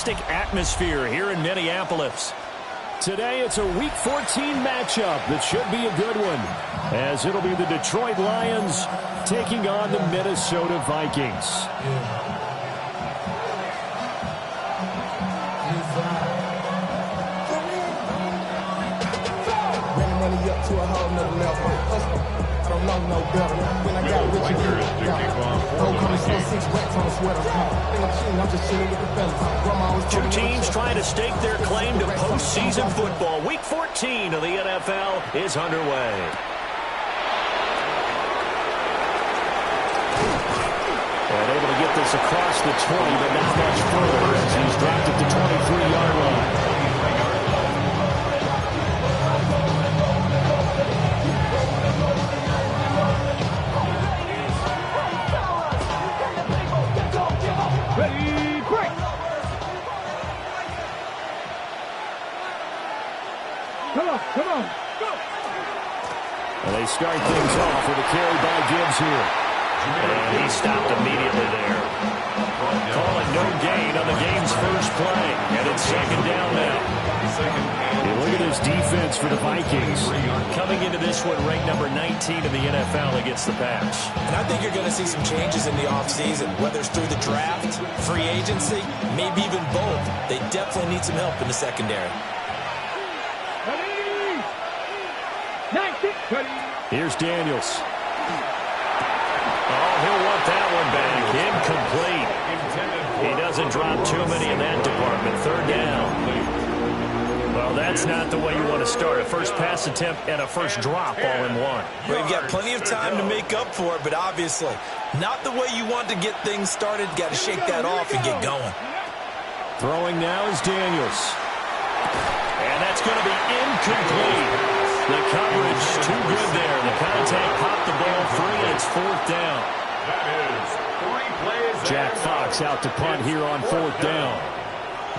electric atmosphere here in Minneapolis. Today it's a Week 14 matchup that should be a good one, as it'll be the Detroit Lions taking on the Minnesota Vikings. To a whole nother level. I don't know no better. When I got rich again, two teams trying to stake their claim to postseason football. Week 14 of the NFL is underway. And able to get this across the 20, but not much further as he's dropped at the 23-yard line. Come on, go! And they start things off with a carry by Gibbs here. And he stopped immediately there. Calling no gain on the game's first play. And it's second down now. And look at this defense for the Vikings. Coming into this one, ranked number 19 in the NFL against the pass. And I think you're going to see some changes in the offseason, whether it's through the draft, free agency, maybe even both. They definitely need some help in the secondary. Here's Daniels. Oh, he'll want that one back. Incomplete. He doesn't drop too many in that department. Third down. Well, that's not the way you want to start. A first pass attempt and a first drop all in one. Well, you've got plenty of time to make up for it, but obviously not the way you want to get things started. Got to shake that off and get going. Throwing now is Daniels. And that's going to be incomplete. The coverage too good there. The contact popped the ball free, and it's fourth down. That is 3 plays. Jack Fox out to punt here on fourth down.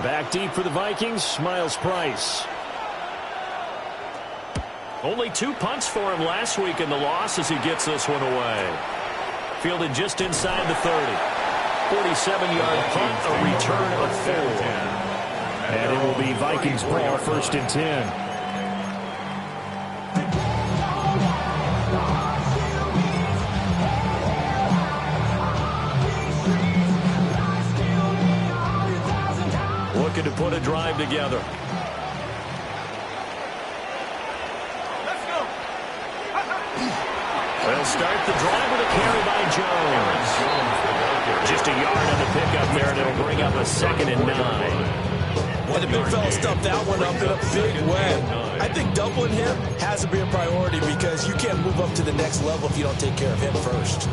Back deep for the Vikings, Miles Price. Only 2 punts for him last week in the loss as he gets this one away. Fielded just inside the 30. 47-yard punt, a return of 4. And it will be Vikings ball, first and 10. Looking to put a drive together. Let's go. They'll start the drive with a carry by Jones. Just a yard on the pickup there, and it'll bring up a 2nd and 9. And the big fella stuffed that one up in a big way. I think doubling him has to be a priority because you can't move up to the next level if you don't take care of him first.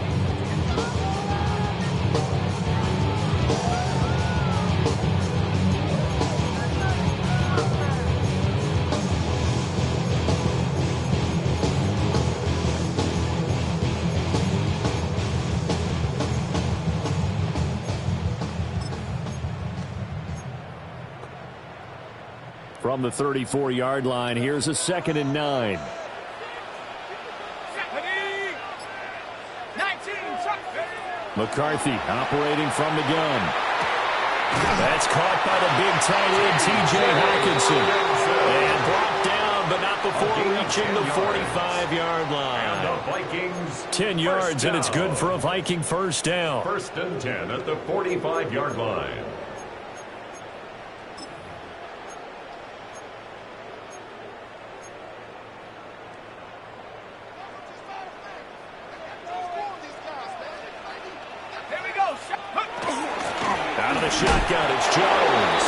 From the 34-yard line, here's a 2nd and 9. McCarthy operating from the gun. That's caught by the big tight end, T.J. Hawkinson. And brought down, but not before reaching the 45-yard line. The Vikings 10 yards, and it's good for a Viking first down. First and 10 at the 45-yard line. Out of the shotgun, it's Jones.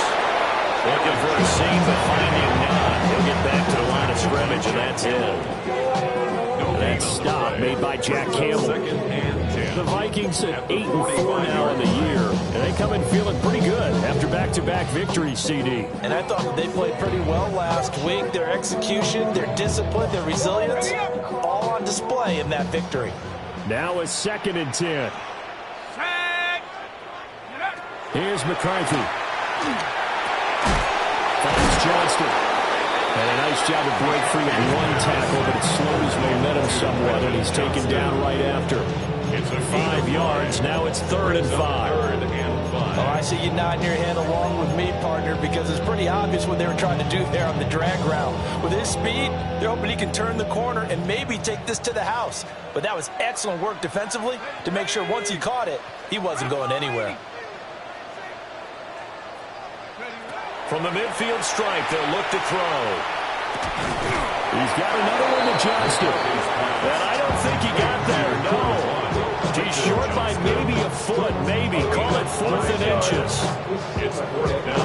Looking for a seam, but finding none. He'll get back to the line of scrimmage, and that's it. That stop made by Jack Campbell. The Vikings at 8-4 now in the year, and they come in feeling pretty good after back-to-back victories, CD. And I thought that they played pretty well last week. Their execution, their discipline, their resilience, all on display in that victory. Now a 2nd and 10. Here's McCarthy. Finds Johnston. And a nice job to break free of one tackle, but it slows momentum somewhat, and he's taken down right after. It's 5 yards. Now it's 3rd and 5. Oh, I see you nodding your head along with me, partner, because it's pretty obvious what they were trying to do there on the drag route. With his speed, they're hoping he can turn the corner and maybe take this to the house. But that was excellent work defensively to make sure once he caught it, he wasn't going anywhere. From the midfield stripe, they'll look to throw. He's got another one to Johnston. And I don't think he got there, no. He's short by maybe a foot, maybe. Call it 4th and inches.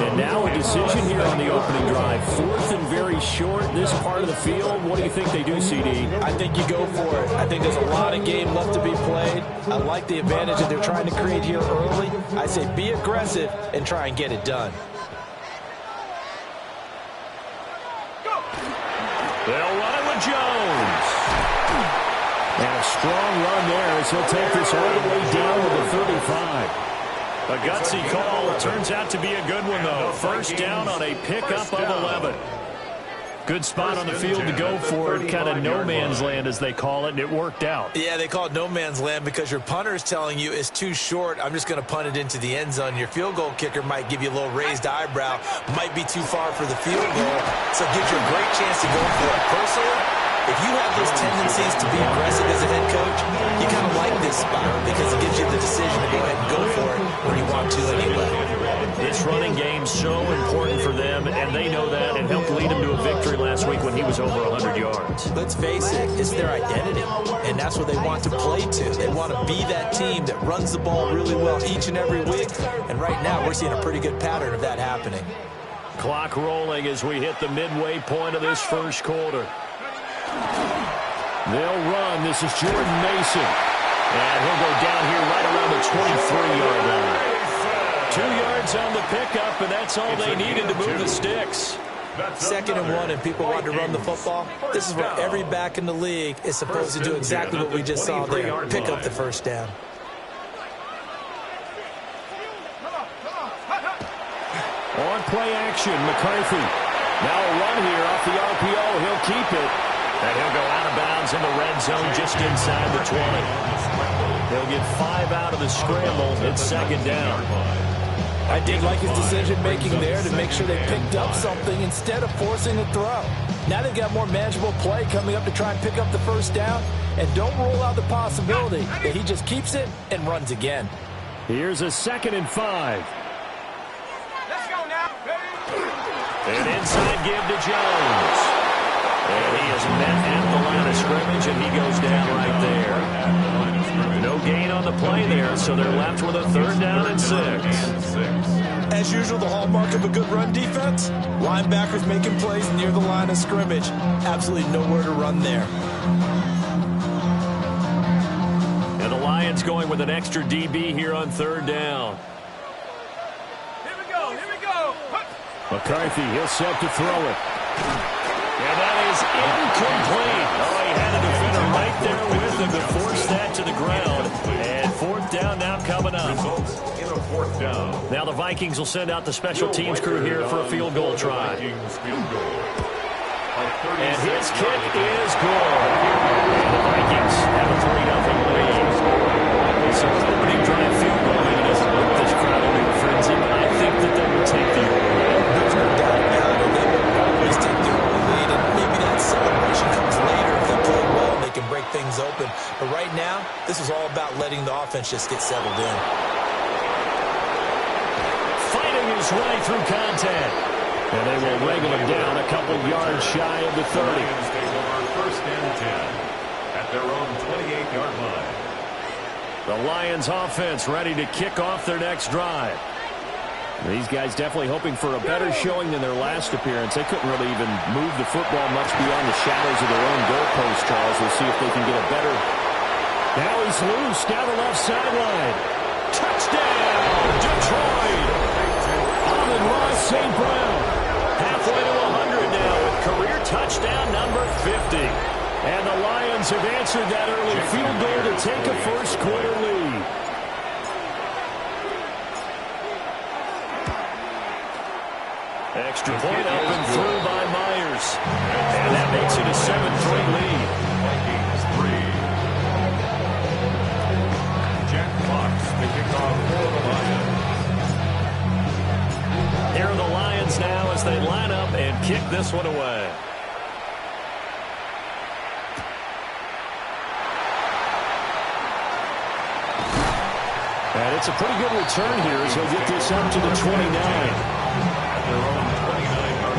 And now a decision here on the opening drive. 4th and very short, this part of the field. What do you think they do, CD? I think you go for it. I think there's a lot of game left to be played. I like the advantage that they're trying to create here early. I say be aggressive and try and get it done. They'll run it with Jones. And a strong run there as he'll take this all the way down to the 35. A gutsy call. It turns out to be a good one, though. First down on a pickup of 11. Good spot on the field to go for it. Kind of no man's land, as they call it, and it worked out. Yeah, they call it no man's land because your punter is telling you it's too short. I'm just going to punt it into the end zone. Your field goal kicker might give you a little raised eyebrow. Might be too far for the field goal, so it gives you a great chance to go for it. Personally, if you have those tendencies to be aggressive as a head coach, you kind of like this spot because it gives you the decision to go ahead and go for it when you want to anyway. This running game's so important for them, and they know that, and helped lead them to a victory last week when he was over 100 yards. Let's face it, it's their identity, and that's what they want to play to. They want to be that team that runs the ball really well each and every week, and right now we're seeing a pretty good pattern of that happening. Clock rolling as we hit the midway point of this first quarter. They'll run. This is Jordan Mason. And he'll go down here right around the 23-yard line. 2 yards on the pickup, and that's all they needed to move the sticks. 2nd and 1, and people want to run the football. This is where every back in the league is supposed to do exactly what we just saw there. Pick up the first down. On play action, McCarthy. Now a run here off the RPO. He'll keep it. And he'll go out of bounds in the red zone just inside the 20. He'll get 5 out of the scramble. It's 2nd down. I did like his decision-making there to make sure they picked up something instead of forcing a throw. Now they've got more manageable play coming up to try and pick up the first down. And don't rule out the possibility that he just keeps it and runs again. Here's a 2nd and 5. Let's go now. An inside give to Jones. And he is met at the line of scrimmage, and he goes down right there. No gain on the play there, so they're left with a 3rd down and 6. As usual, the hallmark of a good run defense, linebackers making plays near the line of scrimmage. Absolutely nowhere to run there. And the Lions going with an extra DB here on 3rd down. Here we go. Here we go. McCarthy, he'll set to throw it. And that is incomplete. Oh, he had a defender right there with him to force that to the ground. And 4th down now coming up. In a 4th down. Now the Vikings will send out the special teams crew here for a field goal try. And his kick is good. And the Vikings have a 3-0 lead. So an opening drive field goal maybe doesn't work this crowd into a frenzy, but I think that they will take the early lead. There's no doubt about it. They will always take the early lead, and maybe that celebration comes later if they play well and they can break things open. But right now, this is all about letting the offense just get settled in. Fighting his way through contact. And they will wrangle him down a couple yards shy of the 30. Take over 1st and 10 at their own 28-yard line. The Lions offense ready to kick off their next drive. These guys definitely hoping for a better showing than their last appearance. They couldn't really even move the football much beyond the shadows of their own goalpost, Charles. We'll see if they can get a better. Now he's loose down the left sideline. Touchdown, Detroit! Amon-Ra St. Brown. Halfway to 100 now with career touchdown number 50. And the Lions have answered that early field goal to take a first quarter lead. Extra point up and through by Myers. And that makes it a 7-3 lead. Vikings 3. Jack Fox to kick off for the Lions. as they line up and kick this one away. And it's a pretty good return here as he'll get this up to the 29. At their own 29-yard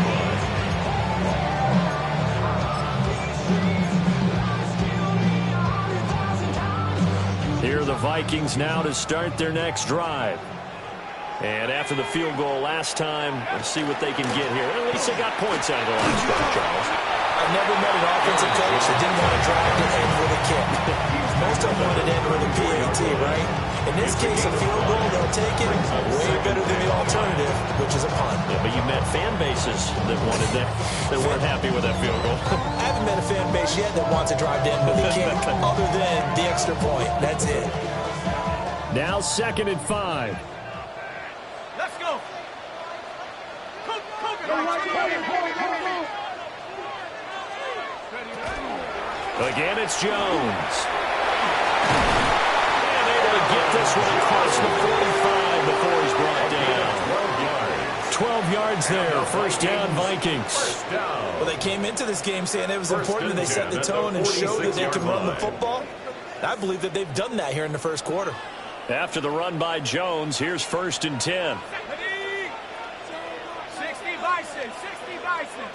line. Here are the Vikings now to start their next drive. And after the field goal last time, let's see what they can get here. At least they got points out of the last drive, Charles. I've never met an offensive coach that didn't want to drive to end with a kick. Most of them wanted to end with a PAT, right? In this case, a field goal, they'll take it way better than the alternative, which is a punt. Yeah, but you met fan bases that wanted that, that weren't happy with that field goal. I haven't met a fan base yet that wants to drive to end with a kick other than the extra point. That's it. Now 2nd and 5. Let's go. Again, it's Jones. And able to get this one across the 45 before he's brought down. 12 yards there. First down, Vikings. Well, they came into this game saying it was important that they set the tone and show that they can run the football. I believe that they've done that here in the first quarter. After the run by Jones, here's 1st and 10. 60 Bison, 60 Bison.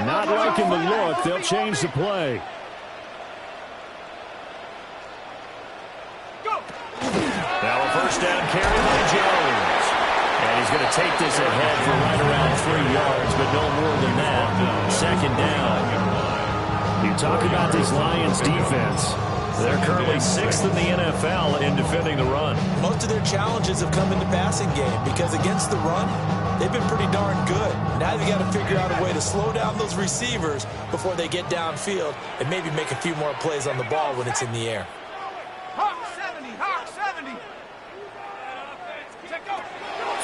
Not liking the look. They'll change the play. Now a first down carry by Jones. And he's going to take this ahead for right around 3 yards, but no more than that. 2nd down. You talk about this Lions defense. They're currently 6th in the NFL in defending the run. Most of their challenges have come in the passing game because against the run, they've been pretty darn good. Now they've got to figure out a way to slow down those receivers before they get downfield and maybe make a few more plays on the ball when it's in the air. Hawk 70, Hawk 70.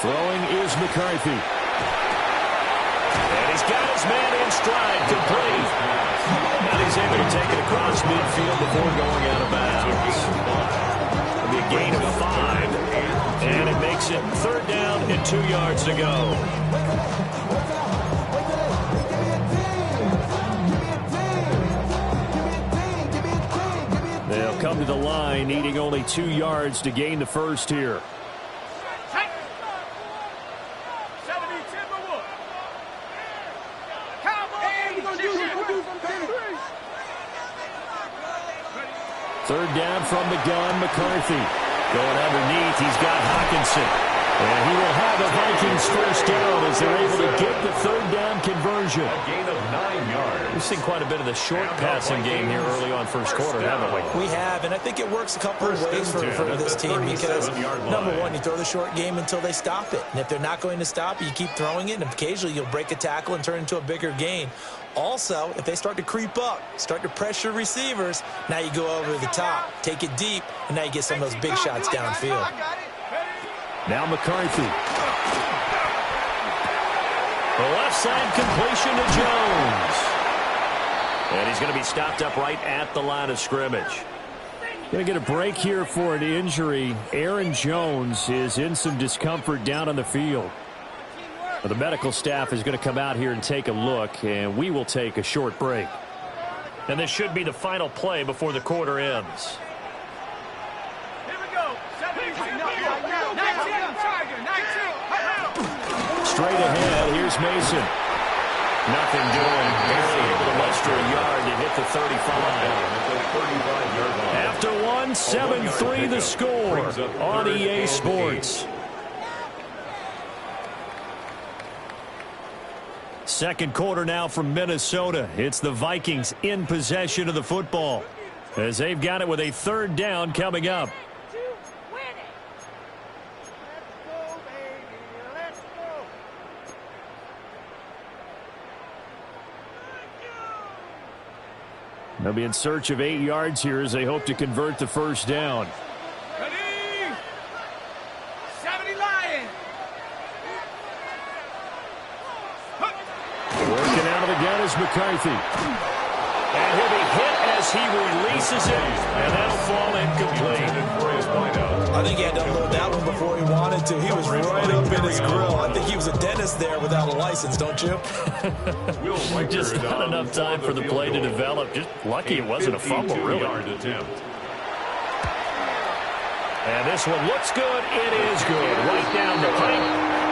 Throwing is McCarthy. And he's got his man in stride, complete. And he's able to take it across midfield before going out of bounds. It'll be a gain of 5. And it makes it 3rd down and 2 yards to go. They'll come to the line, needing only 2 yards to gain the first here. Third down from the gun, McCarthy. Going underneath, he's got Hawkinson. And he will have the Vikings first down as they're able to get the 3rd down conversion. A gain of 9 yards. We've seen quite a bit of the short passing game here early on first quarter, haven't we? We have, and I think it works a couple of ways for this team because, number one, you throw the short game until they stop it. And if they're not going to stop it, you keep throwing it, and occasionally you'll break a tackle and turn it into a bigger gain. Also, if they start to creep up, start to pressure receivers, now you go over the top, take it deep, and now you get some of those big shots downfield. Now McCarthy. The left side completion to Jones. And he's going to be stopped up right at the line of scrimmage. Going to get a break here for an injury. Aaron Jones is in some discomfort down on the field. The medical staff is going to come out here and take a look, and we will take a short break. And this should be the final play before the quarter ends. Here we go. 19, Tiger, 19. Straight ahead, here's Mason. Nothing doing. Barely able to muster a yard to hit the 35. After one, 7-3 the score on EA Sports. Second quarter now from Minnesota. It's the Vikings in possession of the football as they've got it with a 3rd down coming up. They'll be in search of 8 yards here as they hope to convert the first down. Ready? 70 Lions. Working out of the gun is McCarthy. And he'll be hit as he releases it, and that'll fall incomplete. For his wideout. I I think he had to unload that one before he wanted to. He was right up in his grill. I think he was a dentist there without a license, don't you? Just not enough time for the play to develop. Just lucky it wasn't a fumble, really. And this one looks good. It is good. Right down the pipe.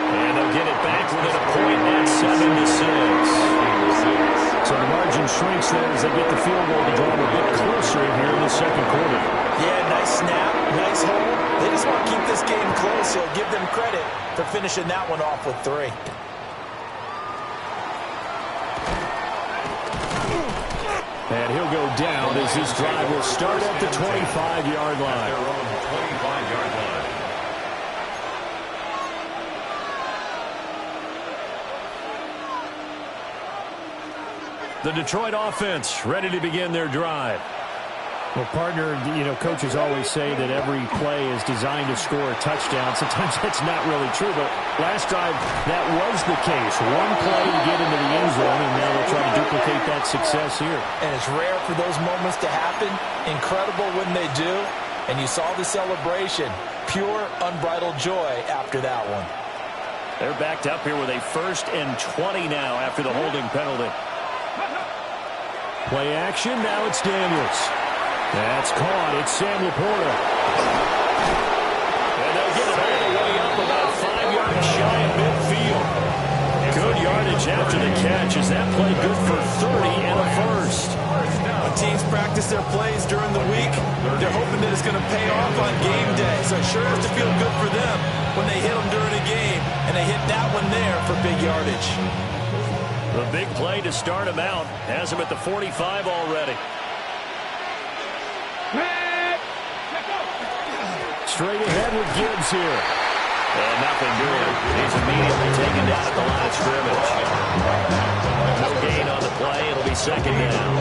And they'll get it back within a point at 7-6. So the margin shrinks there as they get the field goal to draw them a bit closer here in the second quarter. Yeah, nice snap, nice hold. They just want to keep this game close, so give them credit for finishing that one off with 3. And he'll go down as this drive will start at the 25-yard line. The Detroit offense ready to begin their drive. Well, partner, coaches always say that every play is designed to score a touchdown. Sometimes that's not really true, but last drive, that was the case. One play to get into the end zone, and now they'll try to duplicate that success here. And it's rare for those moments to happen. Incredible when they do. And you saw the celebration. Pure, unbridled joy after that one. They're backed up here with a 1st and 20 now after the holding penalty. Play action, now it's Daniels. That's caught. It's Sam Laporta. And they'll get it all the way up about 5 yards shy of midfield. Good yardage after the catch. Is that play good for 30 and a first? When teams practice their plays during the week, they're hoping that it's going to pay off on game day. So it sure has to feel good for them when they hit them during a game, and they hit that one there for big yardage. The big play to start him out has him at the 45 already. Straight ahead with Gibbs here. And nothing doing. He's immediately taken down at the line of scrimmage. No gain on the play. It'll be 2nd down.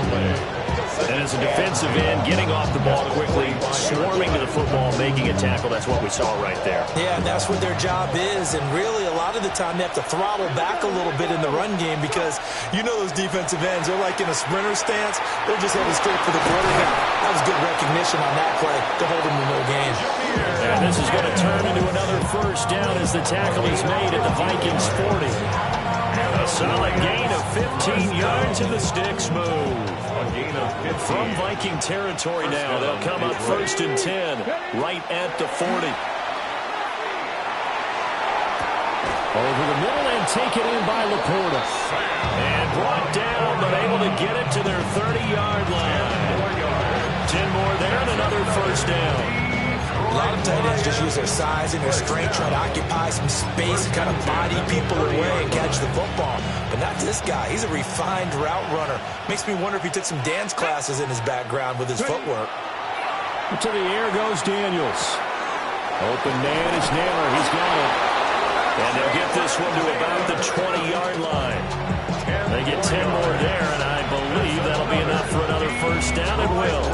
And as a defensive end, getting off the ball quickly, swarming to the football, making a tackle. That's what we saw right there. Yeah, and that's what their job is. And really, a lot of the time, they have to throttle back a little bit in the run game because those defensive ends, they're like in a sprinter stance. They're just heading straight for the quarterback. That was good recognition on that play to hold them to no gain. And this is going to turn into another 1st down as the tackle is made at the Vikings 40. A solid gain of 15 yards and the sticks move. From Viking territory now, they'll come up 1st and 10, right at the 40. Over the middle and taken in by Laporta. And brought down, but able to get it to their 30-yard line. 10 more there and another 1st down. A lot of tight ends just use their size and their strength, try to occupy some space and kind of body people away and catch the football. But not this guy. He's a refined route runner. Makes me wonder if he took some dance classes in his background with his footwork. To the air goes Daniels. Open man is Naylor. He's got it. And they'll get this one to about the 20-yard line. They get 10 more there, and I believe that'll be enough for another 1st down and will.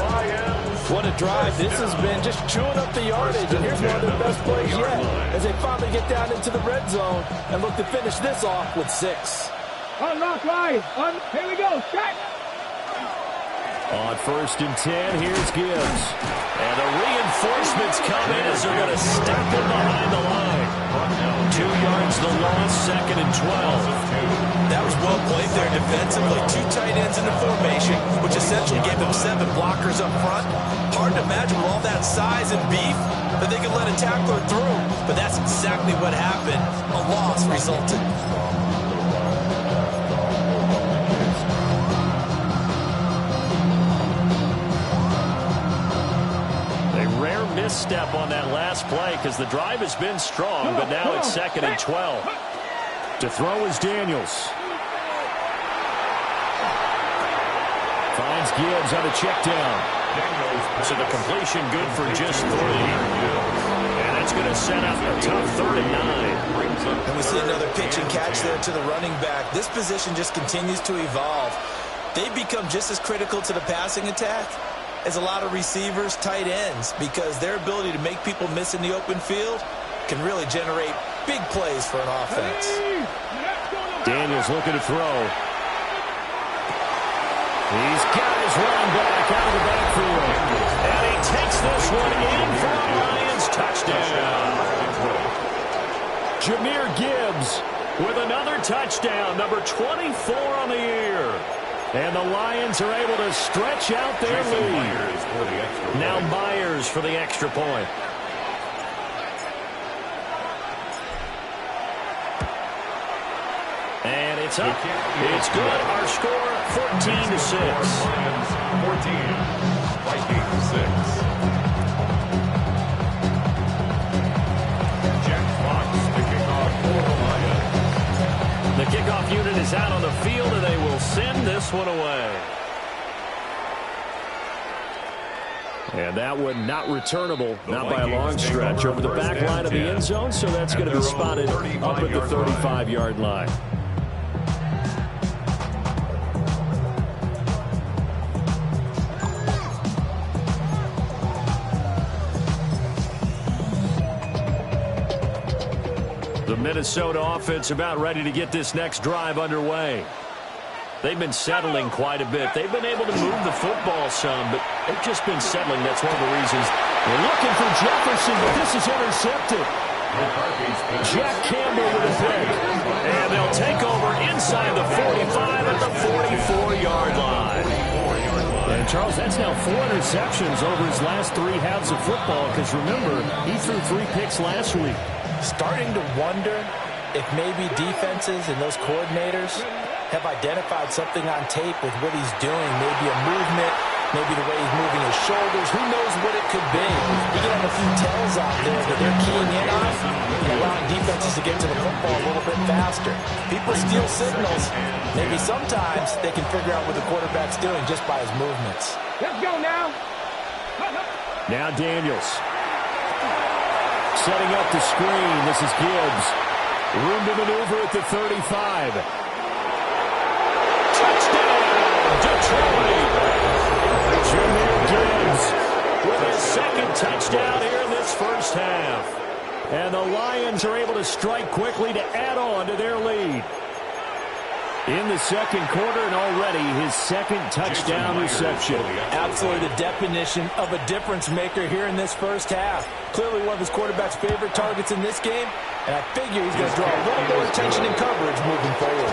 What a drive. This has been just chewing up the yardage, and here's one of their best plays yet as they finally get down into the red zone and look to finish this off with 6. Unlock right. Here we go. Check. On 1st and 10, here's Gibbs. And the reinforcements come in as they're going to step him behind the line. 2 yards the loss, 2nd and 12. That was well played there defensively. 2 tight ends in the formation, which essentially gave them 7 blockers up front. Hard to imagine with all that size and beef that they could let a tackler through. But that's exactly what happened. A loss resulted. Misstep on that last play because the drive has been strong, but now it's 2nd and 12. To throw is Daniels. Finds Gibbs on a check down. So the completion good for just 3. And that's going to set up a tough 3rd and 9. And we see another pitch and catch there to the running back. This position just continues to evolve. They become just as critical to the passing attack as a lot of receivers, tight ends, because their ability to make people miss in the open field can really generate big plays for an offense. Daniels looking to throw. He's got his running back out of the backfield. And he takes this one in for the Lions touchdown. Jahmyr Gibbs with another touchdown, number 24 on the year. And the Lions are able to stretch out their lead. Now Myers for the extra point. And it's up. It's good. Our score, 14-6. 14, Vikings 6. The kickoff unit is out on the field, and they will send this one away. And that one not returnable, not by a long stretch, over the back line of the end zone, so that's going to be spotted up at the 35-yard line. The Minnesota offense about ready to get this next drive underway. They've been settling quite a bit. They've been able to move the football some, but they've just been settling. That's one of the reasons. They're looking for Jefferson, but this is intercepted. Jack Campbell with a pick. And they'll take over inside the 45 at the 44-yard line. And Charles, that's now 4 interceptions over his last 3 halves of football, because remember, he threw 3 picks last week. Starting to wonder if maybe defenses and those coordinators have identified something on tape with what he's doing. Maybe a movement, maybe the way he's moving his shoulders. Who knows what it could be? He could have a few tells out there that they're keying in on and allowing defenses to get to the football a little bit faster. People steal signals. Maybe sometimes they can figure out what the quarterback's doing just by his movements. Let's go now. Now Daniels. Setting up the screen. This is Gibbs. Room to maneuver at the 35. Touchdown, Detroit! Jahmyr Gibbs with his second touchdown here in this first half. And the Lions are able to strike quickly to add on to their lead. In the second quarter, and already his second touchdown reception. Absolutely the definition of a difference maker here in this first half. Clearly one of his quarterback's favorite targets in this game, and I figure he's going to draw a little more attention and coverage moving forward.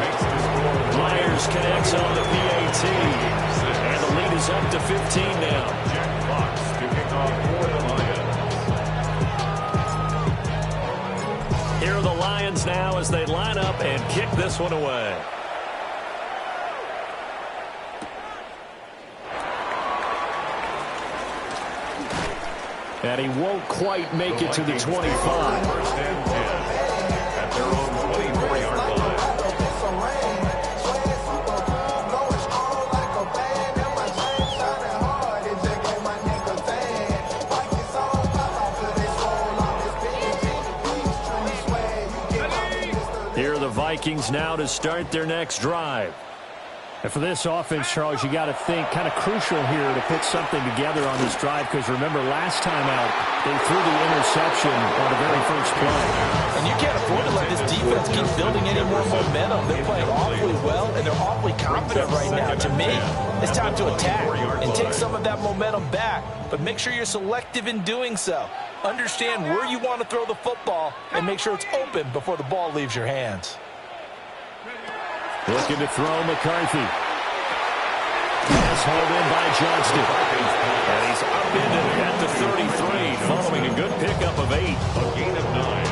Myers connects on the PAT, and the lead is up to 15 now. Jack Fox to kick off for the Lions. Here are the Lions now as they line up and kick this one away. And he won't quite make it to the 25. First and 10 at their own 24-yard line. Here are the Vikings now to start their next drive. And for this offense, Charles, you got to think kind of crucial here to put something together on this drive, because remember last time out they threw the interception on the very first play. And you can't afford to let this defense keep building any more momentum. They're playing awfully well, and they're awfully confident right now. To me, it's time to attack and take some of that momentum back, but make sure you're selective in doing so. Understand where you want to throw the football and make sure it's open before the ball leaves your hands. Looking to throw McCarthy. Pass hauled in by Johnston. And he's up into at the 33, following a good pickup of 8. A gain of 9.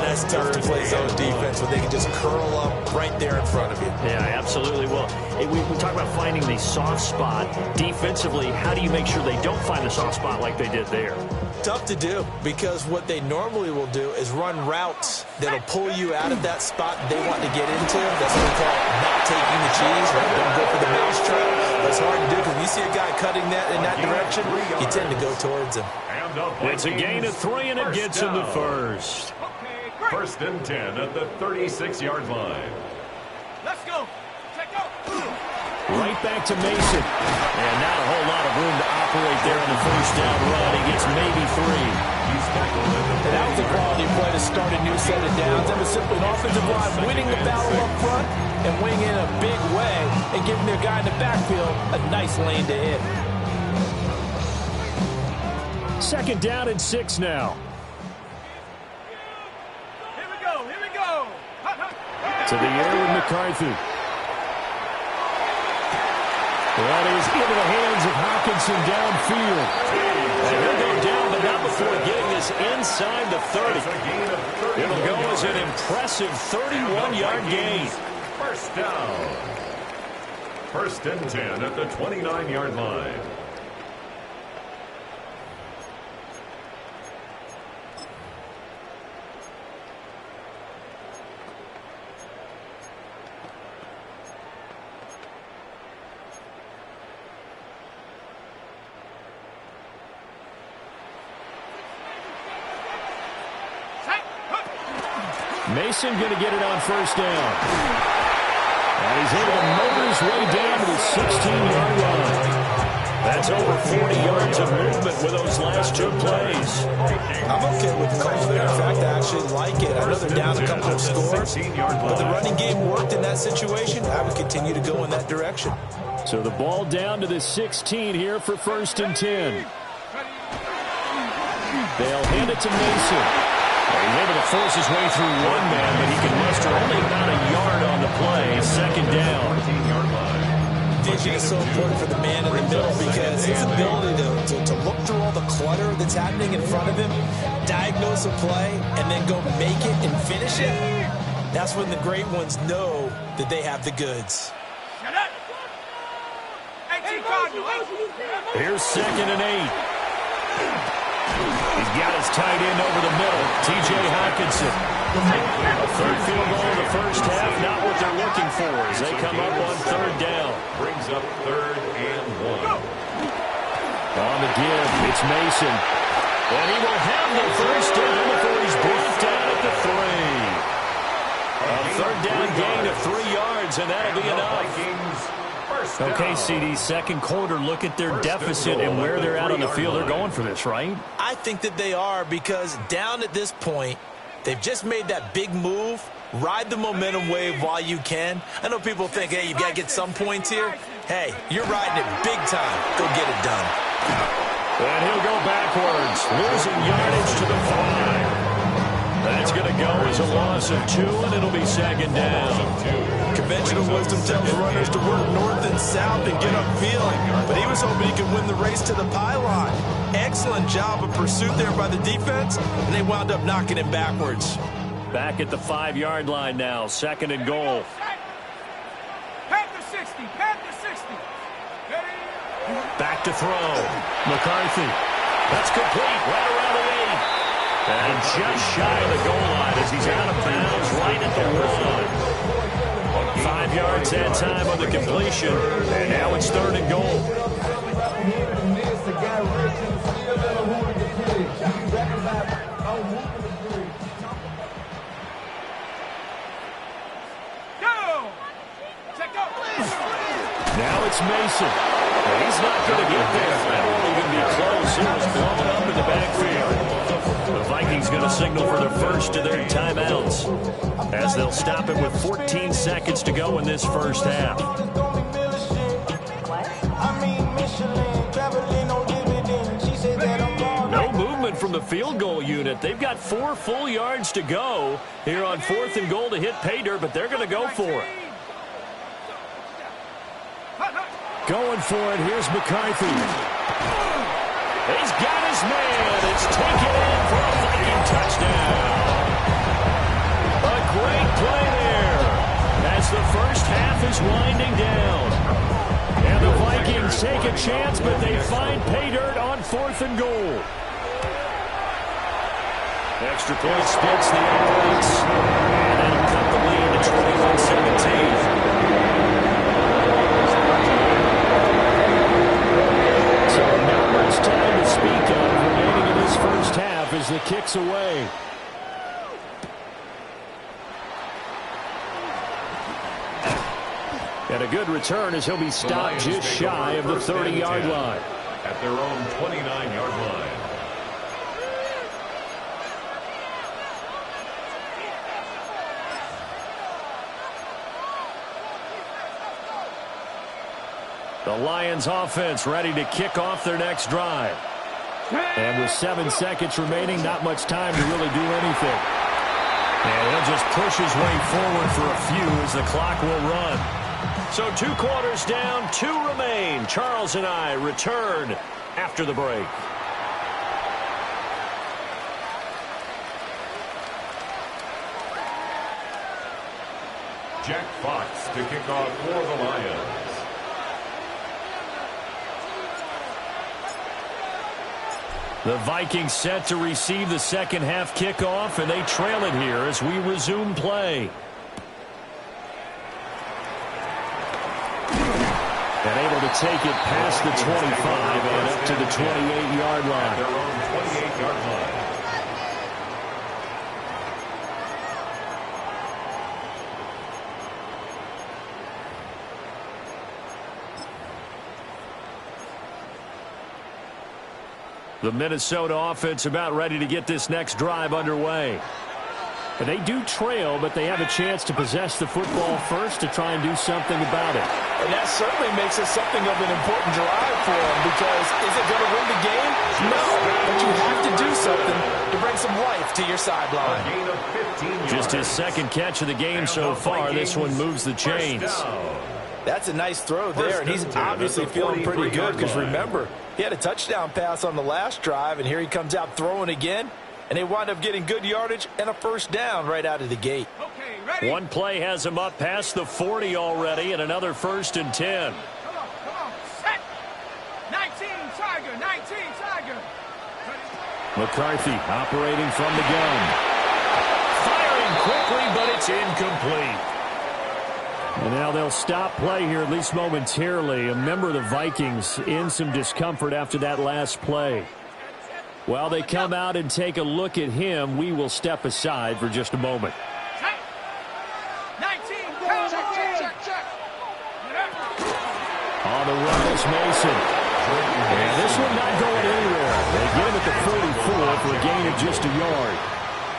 That's tough to play zone defense when they can just curl up right there in front of you. Yeah, absolutely. Well, we talk about finding the soft spot. Defensively, how do you make sure they don't find the soft spot like they did there? Tough to do, because what they normally will do is run routes that'll pull you out of that spot they want to get into. That's what we call not taking the cheese, right? Don't go for the mousetrap. That's hard to do, because when you see a guy cutting that in that direction, you tend to go towards him. It's a gain of 3, and it gets him the first. First and 10 at the 36-yard line. Let's go. Check out. Right back to Mason. And not a whole lot of room to operate there on the first down run. He gets maybe 3. He's tackled at the That was a quality play to start a new set of downs. That was simply an offensive line winning the battle up front and winning in a big way and giving their guy in the backfield a nice lane to hit. Second down and 6 now. To the air with McCarthy. That is into the hands of Hockenson downfield. And he'll go down, but not before getting this inside the 30. It'll go as an impressive 31-yard gain. First down. First and 10 at the 29-yard line. Mason going to get it on first down. And he's able to motor his way down to the 16-yard line. That's over 40 yards of movement with those last two plays. I'm okay with the call there. In fact, I actually like it. I know they're down a couple of scores, but the running game worked in that situation. I would continue to go in that direction. So the ball down to the 16 here for first and 10. They'll hand it to Mason. He's able to force his way through one man, but he can muster only about a yard on the play. Second down. Vision is so important for the man in the middle because his ability to look through all the clutter that's happening in front of him, diagnose a play, and then go make it and finish it. That's when the great ones know that they have the goods. Here's second and 8. He's got his tight end over the middle, T.J. Hockenson. A third field goal in the first half, not what they're looking for as they come up on third down. Brings up 3rd and 1. On the give, it's Mason. And he will have the first down before he's brought down at the 3. A third down gain of 3 yards, and that'll be enough. Okay, CD, second quarter, look at their deficit and where they're at on the field. They're going for this, right? I think that they are because down at this point, they've just made that big move. Ride the momentum wave while you can. I know people think, hey, you got to get some points here. Hey, you're riding it big time. Go get it done. And he'll go backwards, losing yardage to the 5. That's going to go as a loss of 2, and it'll be second down. Conventional wisdom tells runners to work north and south and get upfield, but he was hoping he could win the race to the pylon. Excellent job of pursuit there by the defense, and they wound up knocking him backwards. Back at the 5-yard line now, second and goal. Panther 60, Panther 60. Back to throw. McCarthy. That's complete, right around the 8. And just shy of the goal line as he's out of bounds right at the 1. 5 yards that time on the completion. And now it's third and goal. Now it's Mason. He's not going to get there. That won't even be close. It was blown up in the backfield. The Vikings going to signal for the first of their timeouts as they'll stop it with 14 seconds to go in this first half. No movement from the field goal unit. They've got 4 full yards to go here on 4th and goal to hit pay dirt, but they're going to go for it. Going for it, here's McCarthy. He's got his man. It's taken in for a Viking touchdown. A great play there as the first half is winding down. And the Vikings take a chance, but they find pay dirt on 4th and goal. Extra point splits the offense. And that'll cut the lead to 21-17. Time to speak of remaining in this first half as the kick's away. And a good return as he'll be stopped just shy of the 30-yard line. At their own 29-yard line. The Lions offense ready to kick off their next drive. And with 7 seconds remaining, not much time to really do anything. And he'll just push his way forward for a few as the clock will run. So 2 quarters down, 2 remain. Charles and I return after the break. Jack Fox to kick off for the Lions. The Vikings set to receive the second half kickoff, and they trail it here as we resume play. And able to take it past the 25 and up to the 28-yard line. Their own 28-yard line. The Minnesota offense about ready to get this next drive underway. And they do trail, but they have a chance to possess the football first to try and do something about it. And that certainly makes it something of an important drive for them, because is it going to win the game? No, but you have to do something to bring some life to your sideline. Gain of 15 yards. Just his second catch of the game so far. This one moves the chains. That's a nice throw there, and he's obviously feeling pretty good because, remember, he had a touchdown pass on the last drive, and here he comes out throwing again, and they wind up getting good yardage and a first down right out of the gate. Okay, ready? One play has him up past the 40 already, and another 1st and 10. Come on, set. 19, Tiger, 19, Tiger. Ready? McCarthy operating from the gun. Firing quickly, but it's incomplete. And now they'll stop play here, at least momentarily. A member of the Vikings in some discomfort after that last play. While they come out and take a look at him, we will step aside for just a moment. 19, check. On the run is Mason. And this one not going anywhere. They get him at the 44 for a gain of just a yard.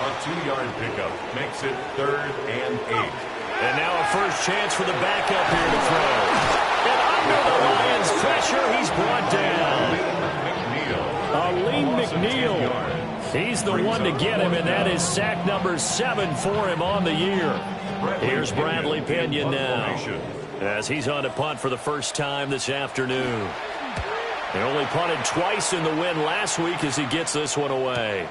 A 2-yard pickup makes it 3rd and 8. And now a first chance for the backup here to throw. And under the Lions' pressure, he's brought down. Aleem McNeil. He's the one to get him, and that is sack number 7 for him on the year. Here's Bradley Pinion now, as he's on to punt for the first time this afternoon. He only punted twice in the win last week as he gets this one away.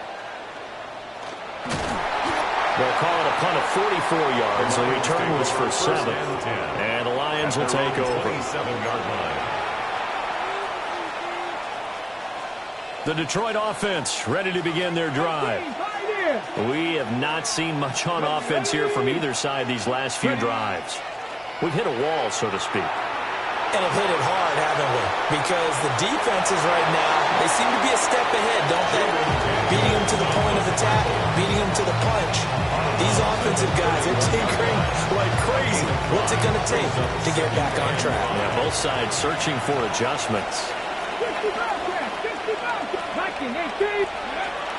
They'll call it a punt of 44 yards. The return was for 7. And the Lions will take over. 27-yard line. The Detroit offense ready to begin their drive. We have not seen much on offense here from either side these last few drives. We've hit a wall, so to speak. And have hit it hard, haven't we? Because the defenses right now, they seem to be a step ahead, don't they? Beating them to the point of attack, beating them to the punch. These offensive guys are tinkering like crazy. What's it going to take to get back on track? Yeah, both sides searching for adjustments.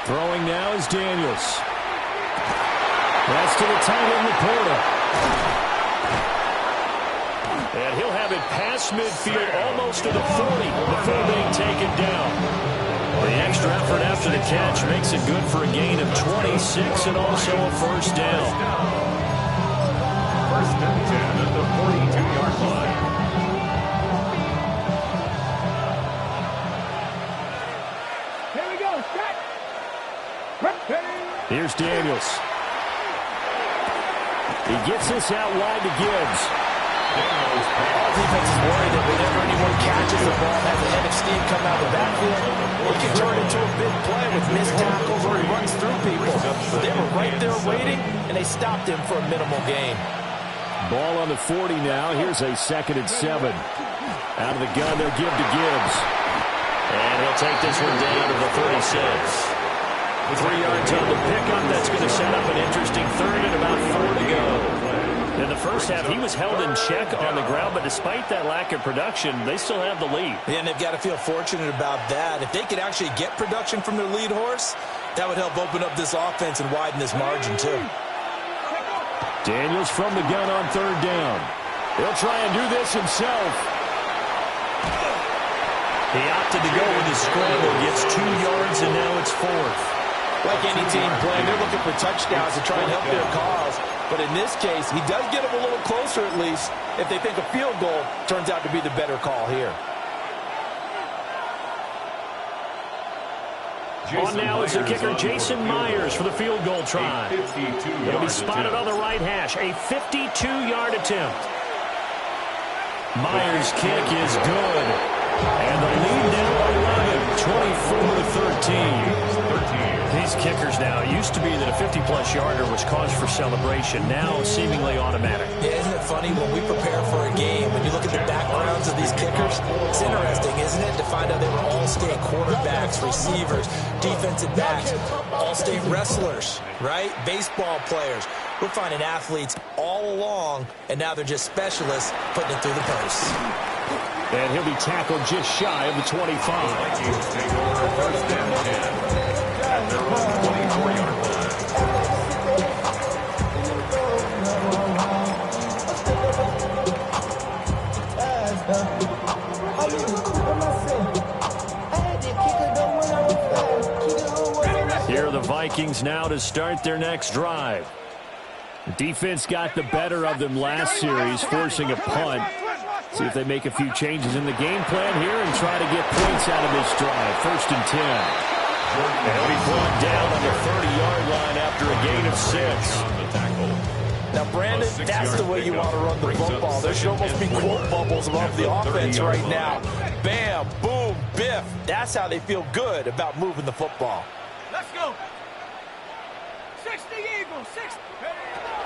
Throwing now is Daniels. That's to the tight end, Laporta. And he'll have it past midfield, almost to the 40, before being taken down. The extra effort after the catch makes it good for a gain of 26 and also a first down. 1st and 10 at the 42-yard line. Here we go, set. Here's Daniels. He gets this out wide to Gibbs. All defense is worried that whenever anyone catches the ball, has a head of steam come out of the backfield, it can turn into a big play with missed tackles or he runs through people. They were right there waiting, and they stopped him for a minimal gain. Ball on the 40 now. Here's a 2nd and 7. Out of the gun, they'll give to Gibbs. And he'll take this one down to the 36. 3 yards on the pickup. That's going to set up an interesting 3rd and about 4 to go. In the first half, he was held in check on the ground, but despite that lack of production, they still have the lead. Yeah, and they've got to feel fortunate about that. If they could actually get production from their lead horse, that would help open up this offense and widen this margin, too. Daniels from the gun on 3rd down. He'll try and do this himself. He opted to go with his scramble, gets 2 yards, and now it's 4th. Like any team playing, they're looking for touchdowns to try and help their cause. But in this case, he does get them a little closer at least if they think a field goal turns out to be the better call here. On now is the kicker, Jason Myers, for the field goal try. It'll be spotted on the right hash. A 52-yard attempt. Myers' kick is good. And the lead now 11, 24-13. These kickers now, it used to be that a 50-plus yarder was cause for celebration. Now seemingly automatic. Yeah, isn't it funny when we prepare for a game, when you look at the backgrounds of these kickers, it's interesting, isn't it, to find out they were all-state quarterbacks, receivers, defensive backs, all-state wrestlers, right? Baseball players. We're finding athletes all along, and now they're just specialists putting it through the posts. And he'll be tackled just shy of the 25. Vikings take over first and 10 at their own 24-yard line. Here are the Vikings now to start their next drive. The defense got the better of them last series, forcing a punt. See if they make a few changes in the game plan here and try to get points out of this drive. First and 10. And he'll be brought down on the 30-yard line after a gain of 6. Now, Brandon, that's the way you want to run the football. There should almost be quote bubbles above the offense right now. Bam, boom, biff. That's how they feel good about moving the football. Let's go. 60 Eagles, 60.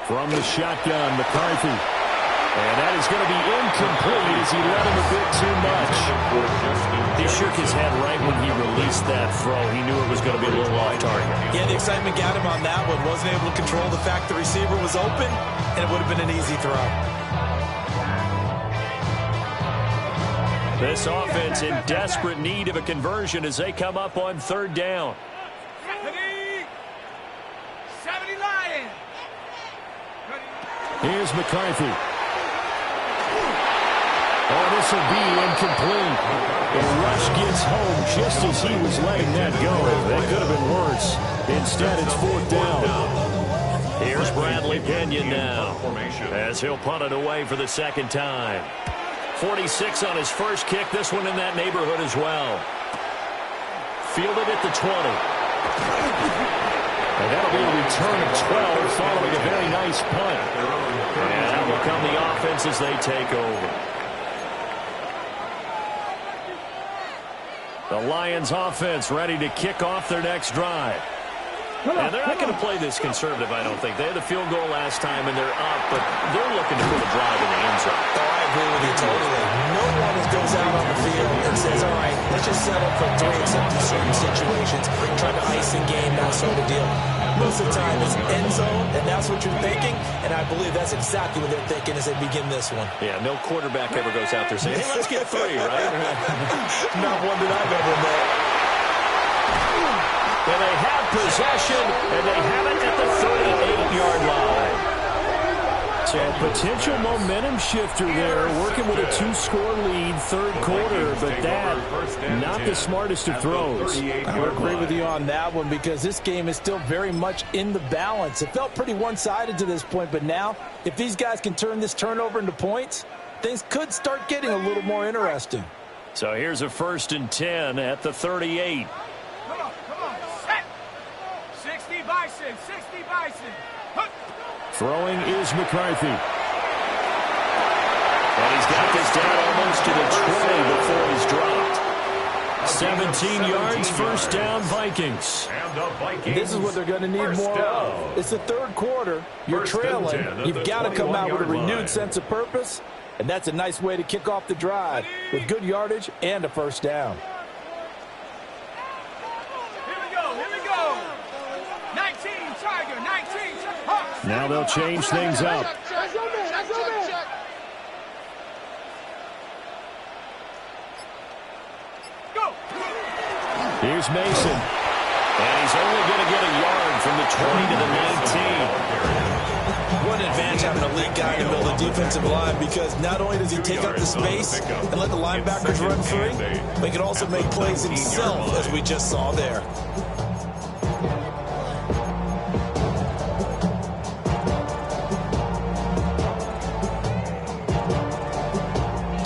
From the shotgun, McCarthy. And that is going to be incomplete as he let him a bit too much. He shook his head right when he released that throw. He knew it was going to be a little off target. Yeah, the excitement got him on that one. Wasn't able to control the fact the receiver was open, and it would have been an easy throw. This offense in desperate need of a conversion as they come up on third down. 70 Lions. Here's McCarthy. Oh, this will be incomplete. The rush gets home just as he was letting that go. That could have been worse. Instead, it's fourth down. Here's Bradley Pinion now as he'll punt it away for the second time. 46 on his first kick. This one in that neighborhood as well. Fielded at the 20. And that'll be a return of 12 following a very nice punt. And that will come the offense as they take over. The Lions offense ready to kick off their next drive. And they're not going to play this conservative, I don't think. They had the field goal last time, and they're up, but they're looking to put a drive in the end zone. Oh, I agree with you totally. No one goes out on the field and says, all right, let's just settle for 3 except in certain situations, trying to ice and game, that sort of deal. Most of the time it's end zone, and that's what you're thinking, and I believe that's exactly what they're thinking as they begin this one. Yeah, no quarterback ever goes out there saying, hey, let's get 3, right? Not one that I've ever met. And they have possession, and they have it at the 38-yard line. So a potential momentum shifter there, working with a 2-score lead, third quarter, but that, not the smartest of throws. I would agree with you on that one because this game is still very much in the balance. It felt pretty one-sided to this point, but now, if these guys can turn this turnover into points, things could start getting a little more interesting. So here's a first and 10 at the 38. Come on, set. 60 Bison, 60 Bison. Throwing is McCarthy. And he's got this down almost to the 20 before he's dropped. 17 yards, first down, Vikings. And the Vikings. This is what they're going to need more of. It's the third quarter. You're trailing. You've got to come out with a renewed sense of purpose, and that's a nice way to kick off the drive with good yardage and a first down. Here we go. 19 Tiger, 19 Hawks. Now they'll change things up. Check. Go. Here's Mason. And he's only going to get a yard from the 20 to the 19. What an advantage having a lead guy in the middle of the defensive line because not only does he take up the space and let the linebackers run free, but he can also make plays himself, as we just saw there.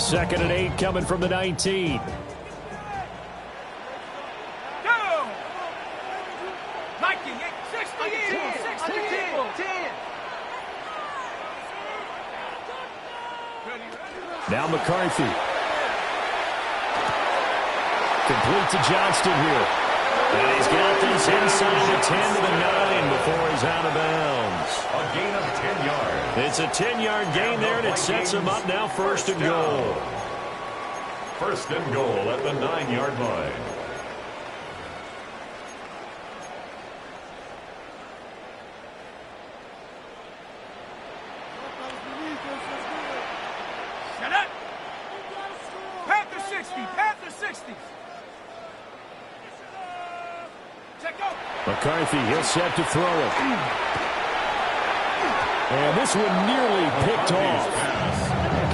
2nd and 8 coming from the 19. Go! Viking, 60 in, 60 in. 10. Now McCarthy. Complete to Johnston here. And he's got this inside the 10 to the 9 before he's out of bounds. A gain of 10 yards. It's a 10-yard gain there, and it sets him up now 1st and goal. 1st and goal at the 9-yard line. Set up. Panther 60, Panther 60. Check go. McCarthy, he'll set to throw it. And this one nearly picked off.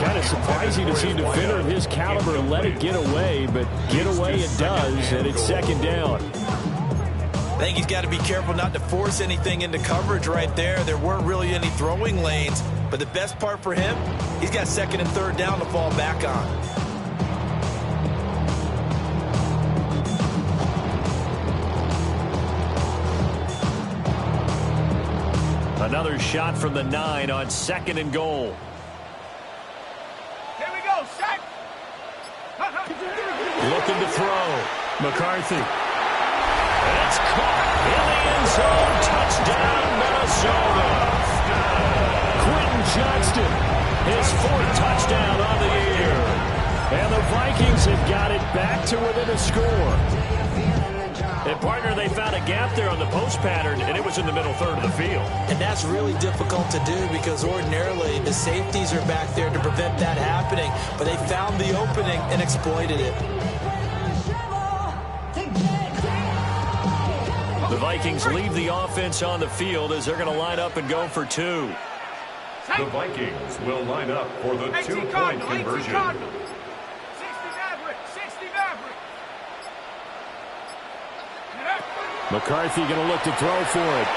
Kind of surprising to see a defender of his caliber let it get away, but get away it does, and it's 2nd down. I think he's got to be careful not to force anything into coverage right there. There weren't really any throwing lanes, but the best part for him, he's got 2nd and 3rd down to fall back on. Another shot from the 9 on 2nd and goal. Here we go, set. Looking to throw. McCarthy. And it's caught in the end zone. Touchdown, Minnesota. Quentin Johnston, his 4th touchdown on the year. And the Vikings have got it back to within a score. And, partner, they found a gap there on the post pattern, and it was in the middle 3rd of the field. And that's really difficult to do because ordinarily the safeties are back there to prevent that happening. But they found the opening and exploited it. The Vikings leave the offense on the field as they're going to line up and go for 2. The Vikings will line up for the 2-point conversion. 60 Maverick, 60 Maverick. McCarthy going to look to throw for it.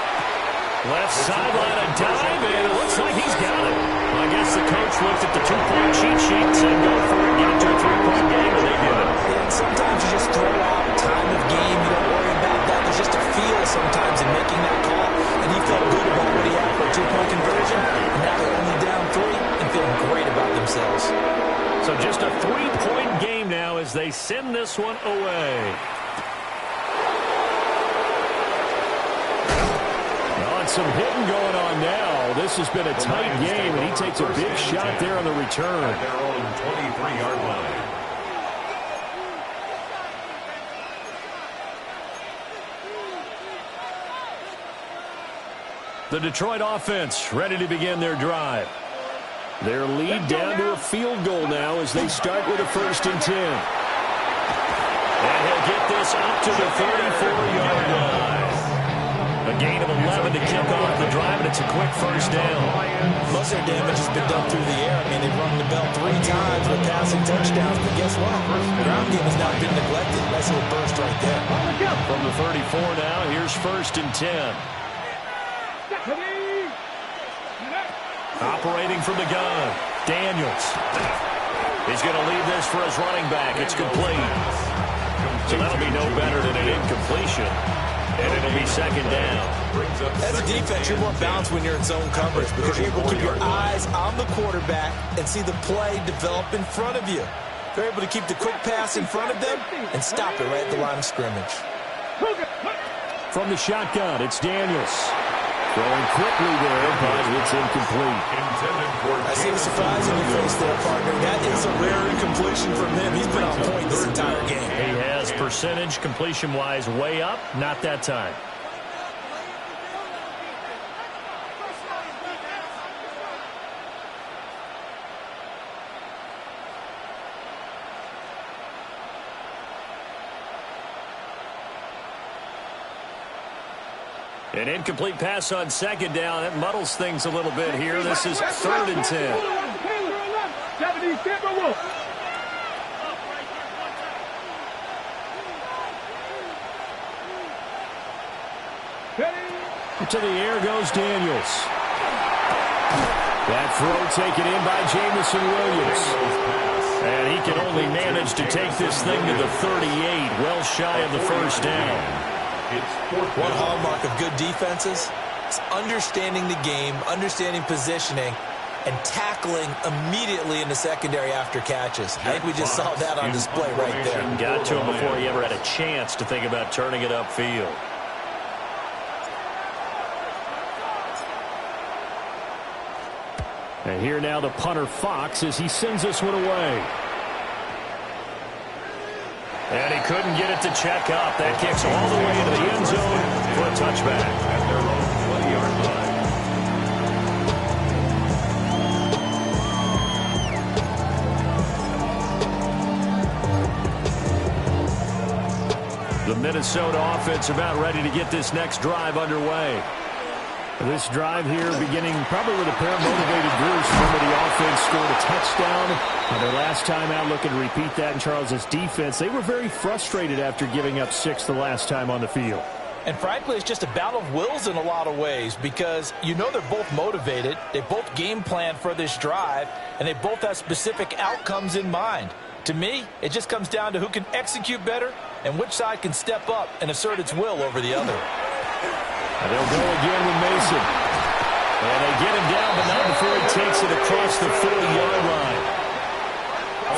Left sideline, a dive, and it looks like he's got it. I guess the coach looked at the 2-point cheat sheet and said, go for it, get it to a 3-point game, and they did it. And sometimes you just throw out time of game. You don't worry about that. There's just a feel sometimes in making that call. And he felt good about what he had for a 2-point conversion. And now they're only down 3 and feeling great about themselves. So just a 3-point game now as they send this one away. Some hitting going on now. This has been a tight game, and he takes a big shot there on the return. At their own 23-yard line. The Detroit offense ready to begin their drive. Their lead down to a field goal now as they start with a 1st and 10. And he'll get this up to the 34-yard line. A gain of 11 to kick off the drive, and it's a quick 1st down. Most of their damage has been done through the air. I mean, they've rung the bell 3 times with passing touchdowns, but guess what? The ground game has not been neglected. Nice little burst right there. From the 34 now, here's 1st and 10. Operating from the gun, Daniels. He's going to leave this for his running back. It's complete. So that'll be no better than an incompletion. And it'll be 2nd down. As a defense, you're more balanced when you're in zone coverage because you're able to keep your eyes on the quarterback and see the play develop in front of you. They're able to keep the quick pass in front of them and stop it right at the line of scrimmage. From the shotgun, it's Daniels. Throwing quickly there, but it's incomplete. I see the surprise in your face there, partner. That is a rare incompletion from him. He's been on point this entire game. He has percentage completion-wise way up, not that time. An incomplete pass on 2nd down. That muddles things a little bit here. This is 3rd and 10. To the air goes Daniels. That throw taken in by Jamison Williams. And he can only manage to take this thing to the 38, well shy of the first down. One hallmark of good defenses is understanding the game, understanding positioning, and tackling immediately in the secondary after catches. I think we just saw that on display right there. Got to him before he ever had a chance to think about turning it upfield. And here now the punter Fox as he sends this one away. And he couldn't get it to check up. That kicks all the way into the end zone for a touchback. At their own 20-yard line. The Minnesota offense about ready to get this next drive underway. This drive here beginning probably with a pair of motivated groups. Remember, the offense scored a touchdown on their last time out, looking to repeat that in Charles's defense. They were very frustrated after giving up 6 the last time on the field. And frankly, it's just a battle of wills in a lot of ways because you know they're both motivated. They both game plan for this drive, and they both have specific outcomes in mind. To me, it just comes down to who can execute better and which side can step up and assert its will over the other. And they'll go again with Mason. And they get him down, but not before he takes it across the 40-yard line.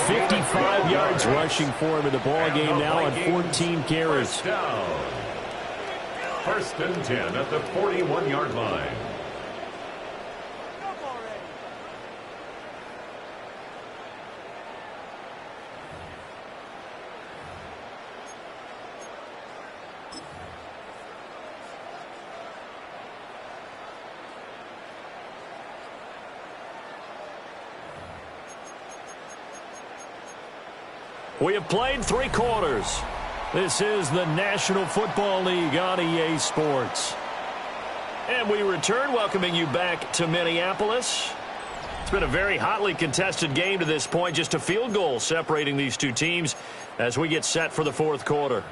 55 yards rushing for him in the ball game now on 14 carries. First and 10 at the 41-yard line. We have played 3 quarters. This is the National Football League on EA Sports. And we return, welcoming you back to Minneapolis. It's been a very hotly contested game to this point. Just a field goal separating these two teams as we get set for the fourth quarter.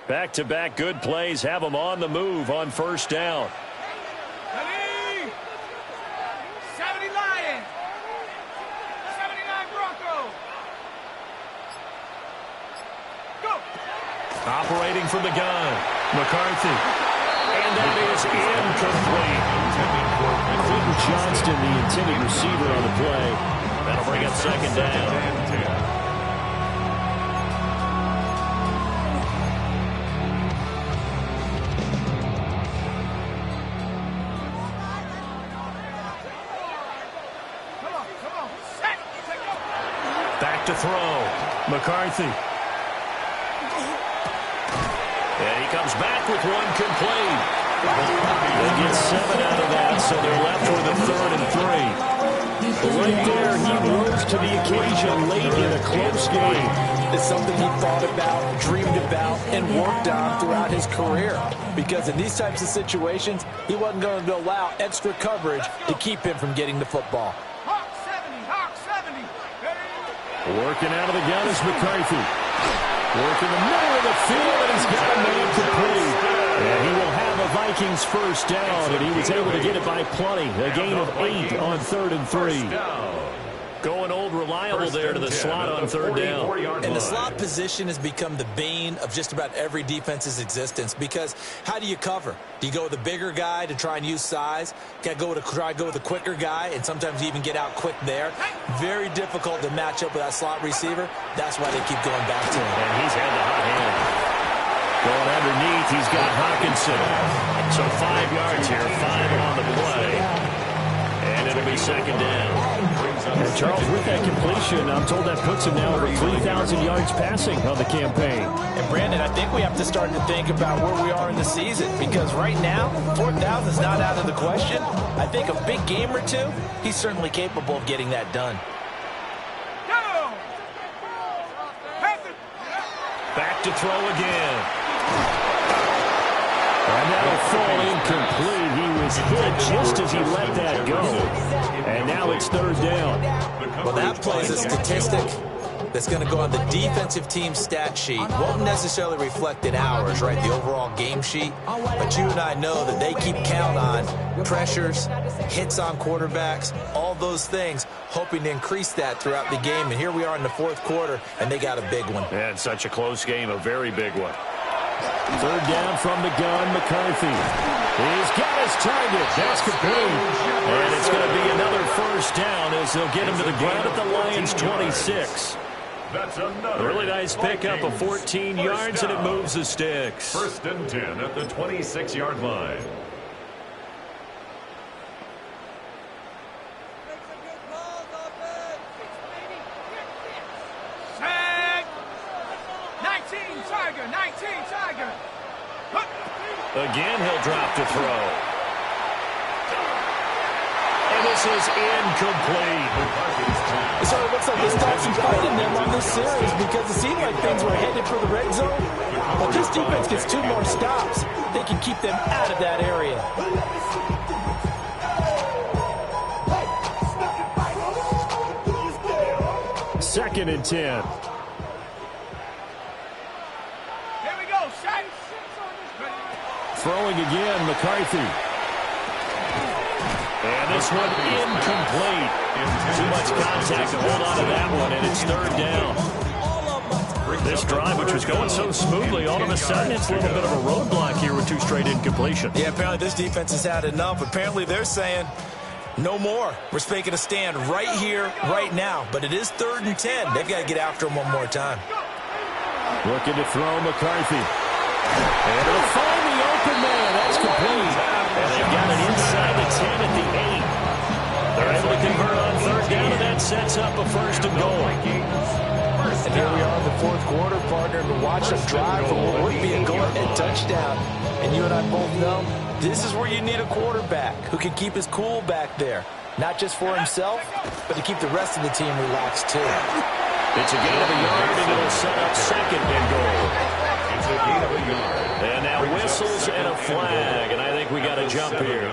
Back-to-back good plays have them on the move on first down. 70 Lions. 79 Broncos. Go. Operating from the gun, McCarthy. And that is incomplete. Clinton Johnston, the intended receiver on the play. That'll bring up second down. Back to throw. McCarthy. And he comes back with one complete. They get 7 out of that, so they're left with a 3rd and 3. But right there, he rose to the occasion late in a close game. It's something he thought about, dreamed about, and worked on throughout his career. Because in these types of situations, he wasn't going to allow extra coverage to keep him from getting the football. Hawk 70. Hawk 70. Working out of the gun is McCarthy. Working the middle of the field, and he's got a man complete. And he will have a Vikings first down, and he was able to get it by plenty. A gain of 8 on 3rd and 3. Going old reliable there to the slot on 3rd down. And the slot position has become the bane of just about every defense's existence because how do you cover? Do you go with a bigger guy to try and use size? Try to go with a quicker guy, and sometimes you even get out quick there. Very difficult to match up with that slot receiver. That's why they keep going back to him. And he's had the hot hand. Going underneath, he's got Hawkinson. So 5 yards here, 5 on the play. And it'll be second down. And Charles, with that completion, I'm told that puts him now over 3,000 yards passing on the campaign. And Brandon, I think we have to start to think about where we are in the season because right now, 4,000 is not out of the question. I think a big game or two, he's certainly capable of getting that done. Go. Back to throw again. And that'll fall incomplete. He was hit just as he let that go. And now it's third down. Well, that play is a statistic that's going to go on the defensive team stat sheet. Won't necessarily reflect in ours, right, the overall game sheet. But you and I know that they keep count on pressures, hits on quarterbacks, all those things, hoping to increase that throughout the game. And here we are in the fourth quarter, and they got a big one. And such a close game, a very big one. Third down from the gun, McCarthy. He's got his target. That's complete. And it's going to be another first down as they'll get him to the ground at the Lions' 26. That's another really nice pickup of 14 yards, and it moves the sticks. First and 10 at the 26-yard line. Sack. 19 Tiger. Again, he'll drop to throw. And this is incomplete. So it looks like they stopped some fight in them on this series because it seemed like things were headed for the red zone. But this defense gets 2 more stops. They can keep them out of that area. Second and 10. Here we go, Shaq. Throwing again, McCarthy. And this one incomplete. Too much contact to hold on to that one, and it's third down. This drive, which was going so smoothly, all of a sudden it's a little bit of a roadblock here with 2 straight incompletions. Yeah, apparently this defense has had enough. Apparently they're saying no more. We're making a stand right here, right now. But it is third and 10. They've got to get after him one more time. Looking to throw McCarthy. And it'll find the open man. That's complete. And they've got it inside the 10 at the 8. They're able to convert on third down, and that sets up a first and goal. And here we are in the fourth quarter, partner, to watch them drive for what would be a go-ahead touchdown. And you and I both know this is where you need a quarterback who can keep his cool back there. Not just for himself, but to keep the rest of the team relaxed too. It's a gain of a yard, and it'll set up second and goal. It's a gain of a yard. And now whistles and a flag, and I think we got a jump here.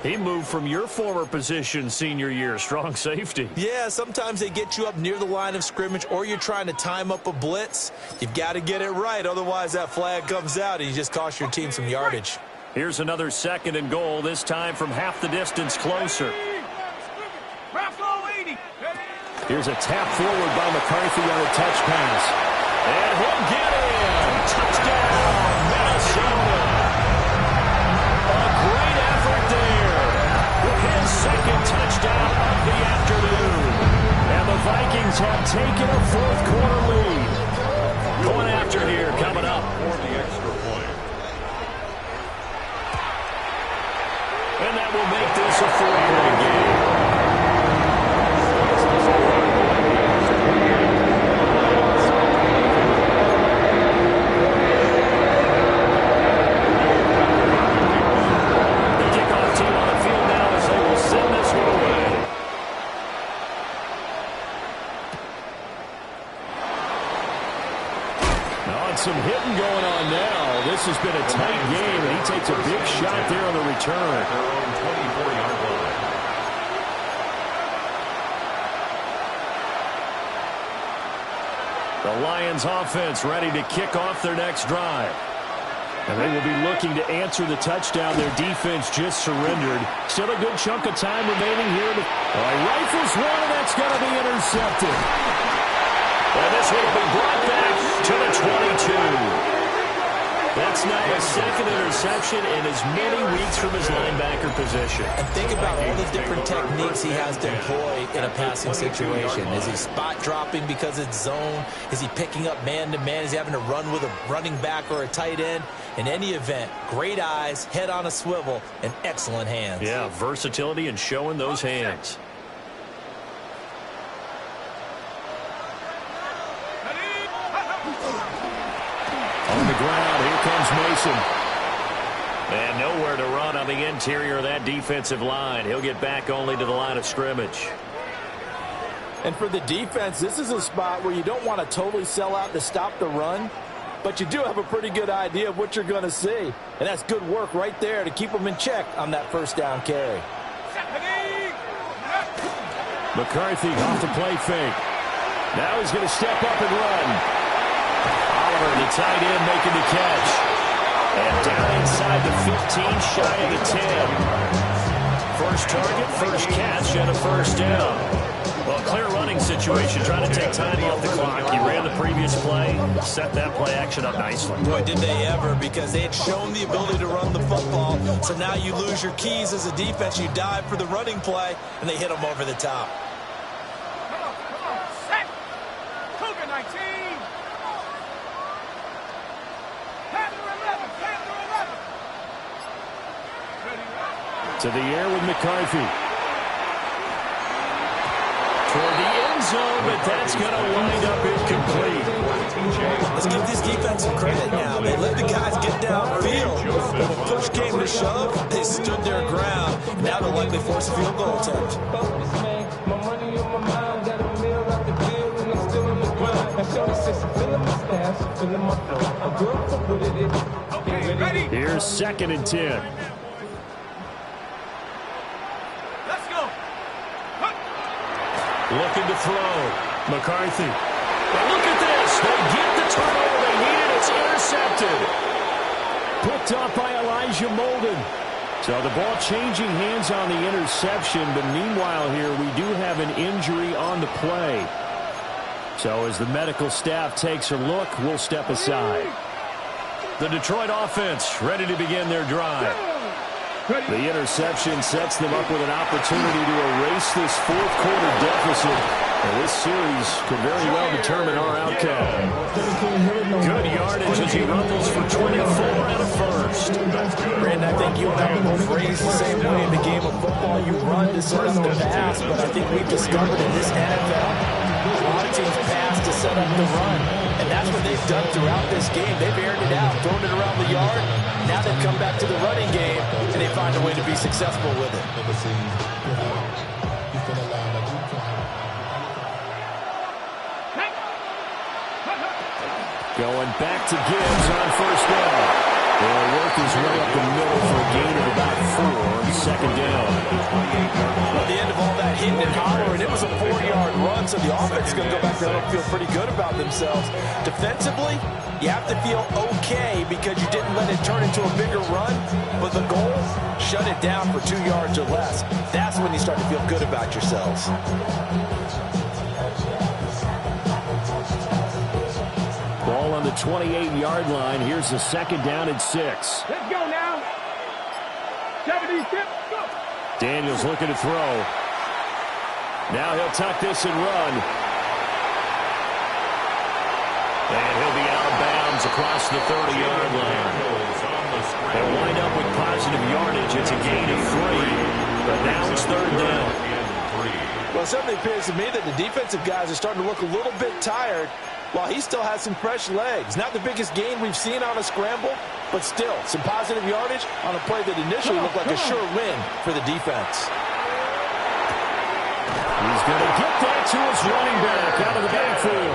He moved from your former position senior year, strong safety. Yeah, sometimes they get you up near the line of scrimmage, or you're trying to time up a blitz. You've got to get it right, otherwise that flag comes out and you just cost your team some yardage. Here's another second and goal, this time from half the distance closer. Here's a tap forward by McCarthy on a touch pass. And he'll get in. Touchdown, Minnesota. A great effort there. His second touchdown of the afternoon. And the Vikings have taken a fourth quarter lead. Going after here, coming up. For the extra point. And that will make this a 4-point game. Some hitting going on now. This has been a tight game, and he takes a big shot there on the return. Their own 24-yard line. The Lions offense ready to kick off their next drive. And they will be looking to answer the touchdown their defense just surrendered. Still a good chunk of time remaining here. Rifles one, and that's going to be intercepted. And this will be brought back to the 22. That's now his second interception in as many weeks from his linebacker position. And think about all the different techniques he has to employ in a passing situation. Is he spot dropping because it's zone? Is he picking up man-to-man? Is he having to run with a running back or a tight end? In any event, great eyes, head on a swivel, and excellent hands. Yeah, versatility and showing those hands. On the ground, here comes Mason. And nowhere to run on the interior of that defensive line. He'll get back only to the line of scrimmage. And for the defense, this is a spot where you don't want to totally sell out to stop the run. but you do have a pretty good idea of what you're going to see. And that's good work right there to keep them in check on that first down carry. McCarthy off the play fake. Now he's going to step up and run. Oliver, the tight end, making the catch. And down inside the 15, shy of the 10. First target, first catch, and a first down. Well, clear running situation, trying to take time off the clock. He ran the previous play, set that play action up nicely. Boy, did they ever, because they had shown the ability to run the football. So now you lose your keys as a defense. You dive for the running play, and they hit them over the top. Come on, set. Cougar 19. Panther 11, Panther 11. Ready, To the air with McCarthy. Toward the end zone, but that's going to wind up incomplete. Let's give this defense some credit now. They let the guys get downfield. When push came to shove, they stood their ground. Now they'll likely force a field goal attempt. Okay, ready? Here's 2nd and 10. Let's go. Looking to throw. McCarthy. But look at this. They get the turnover they needed. It's intercepted. Picked up by Elijah Molden. So the ball changing hands on the interception. But meanwhile here, we do have an injury on the play. So as the medical staff takes a look, we'll step aside. The Detroit offense ready to begin their drive. The interception sets them up with an opportunity to erase this fourth quarter deficit. And this series could very well determine our outcome. Good yardage as he rumbles for 24 and a first. Brandon, I think you and I were both raised the same way in the game of football. You run to set up the pass, but I think we've discovered in this NFL, a lot of teams pass to set up the run. And that's what they've done throughout this game. They've aired it out, thrown it around the yard. Now they've come back to the running game, and they find a way to be successful with it. Going back to Gibbs on first down. They'll work his way up the middle for a gain of about 4 on 2nd down. At the end of all that hitting and hollering, it was a 4-yard run, so the offense is going to go back there and feel pretty good about themselves. Defensively, you have to feel okay because you didn't let it turn into a bigger run, but the goal, shut it down for 2 yards or less. That's when you start to feel good about yourselves. Ball on the 28-yard line. Here's the 2nd down and 6. Let's go now. 76, go. Daniels looking to throw. Now he'll tuck this and run. And he'll be out of bounds across the 30-yard line. They'll wind up with positive yardage. It's a gain of 3. But now it's 3rd down. Well, it certainly appears to me that the defensive guys are starting to look a little bit tired, while he still has some fresh legs. Not the biggest gain we've seen on a scramble, but still some positive yardage on a play that initially looked like a sure win for the defense. He's going to get that to his running back out of the backfield.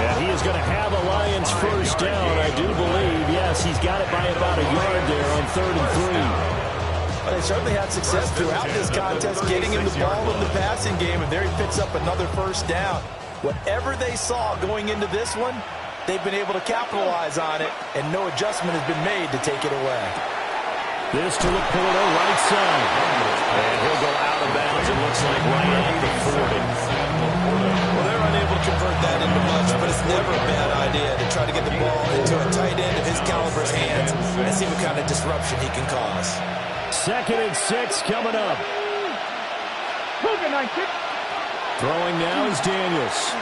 And he is going to have a Lions first down, I do believe. Yes, he's got it by about a yard there on 3rd and 3. Well, they certainly had success throughout this contest getting him the ball in the passing game, and there he picks up another first down. Whatever they saw going into this one, they've been able to capitalize on it, and no adjustment has been made to take it away. This to Laporta, right side. And he'll go out of bounds, it looks like, right at the 40. Well, they're unable to convert that into much, but it's never a bad idea to try to get the ball into a tight end of his caliber's hands and see what kind of disruption he can cause. 2nd and 6 coming up. Cougar 19. Throwing now is Daniels.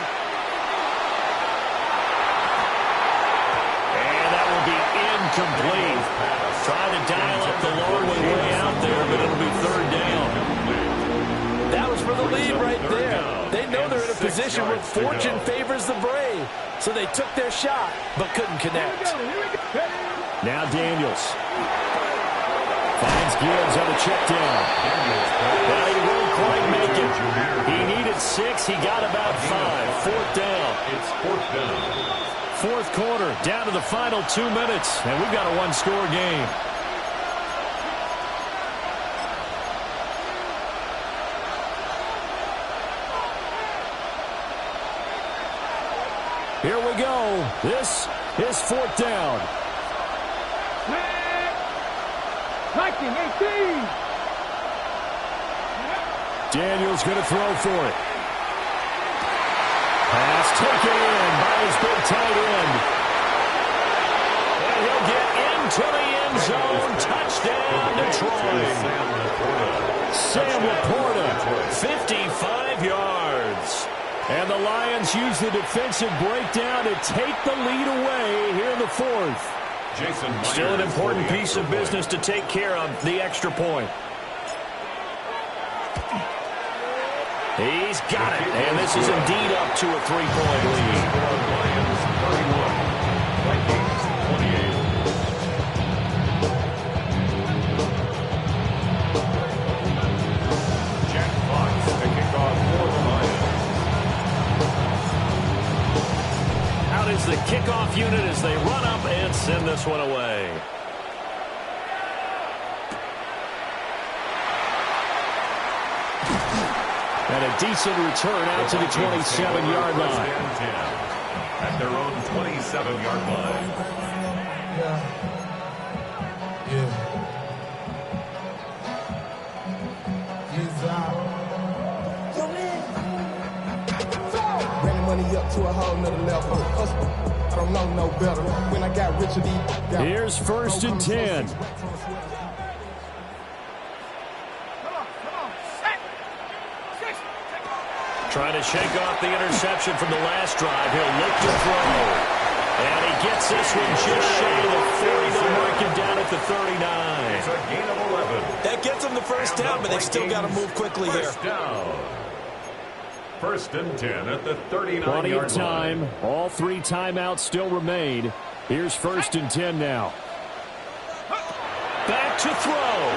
And that will be incomplete. Trying to dial up the long way out there, but it'll be 3rd down. That was for the lead right there. They know they're in a position where fortune favors the brave. So they took their shot, but couldn't connect. Now Daniels. Finds Gibbs on the check down. Well, he won't quite make it. He needed 6. He got about 5. 4th down. It's 4th down. fourth quarter, down to the final 2 minutes, and we've got a one-score game. Here we go. This is fourth down. 19-18. Daniels going to throw for it. Pass taken in by his big tight end. And he'll get into the end zone. Touchdown, Detroit. Sam Laporta, 55 yards. And the Lions use the defensive breakdown to take the lead away here in the fourth. Still an important piece of business to take care of, the extra point. He's got it, and this is indeed up to a 3-point lead. Lions 31, Vikings 28. Jack Fox to kick off for the Lions. Out is the kickoff unit as they run up and send this one away. And a decent return out to the 27-yard line. At their own 27-yard line. Yeah. He's out. Ran the money up to a whole nother level. I don't know no better. When I got rich of these. Here's first and 10. Trying to shake off the interception from the last drive. He'll look to throw. And he gets this one just shy of the 40. They'll mark him down at the 39. It's a gain of 11. That gets them the first down, but they've still got to move quickly here. First down. First and 10 at the 39-yard line. Plenty of time. All three timeouts still remain. Here's first and 10 now. Back to throw.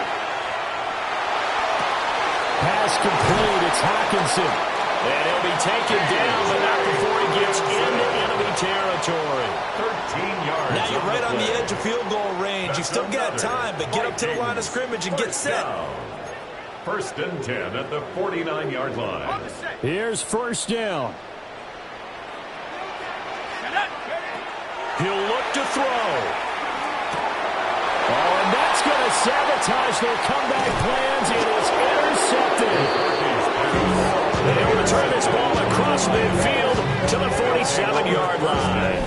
Pass complete. It's Hawkinson. And he'll be taken down, but not before he gets into enemy territory. 13 yards. Now you're right on the edge of field goal range. You've still got time, but get up to the line of scrimmage and get set. First and 10 at the 49-yard line. Here's first down. He'll look to throw. Oh, and that's going to sabotage their comeback plans. It is intercepted. They'll return this ball across midfield to the 47-yard line.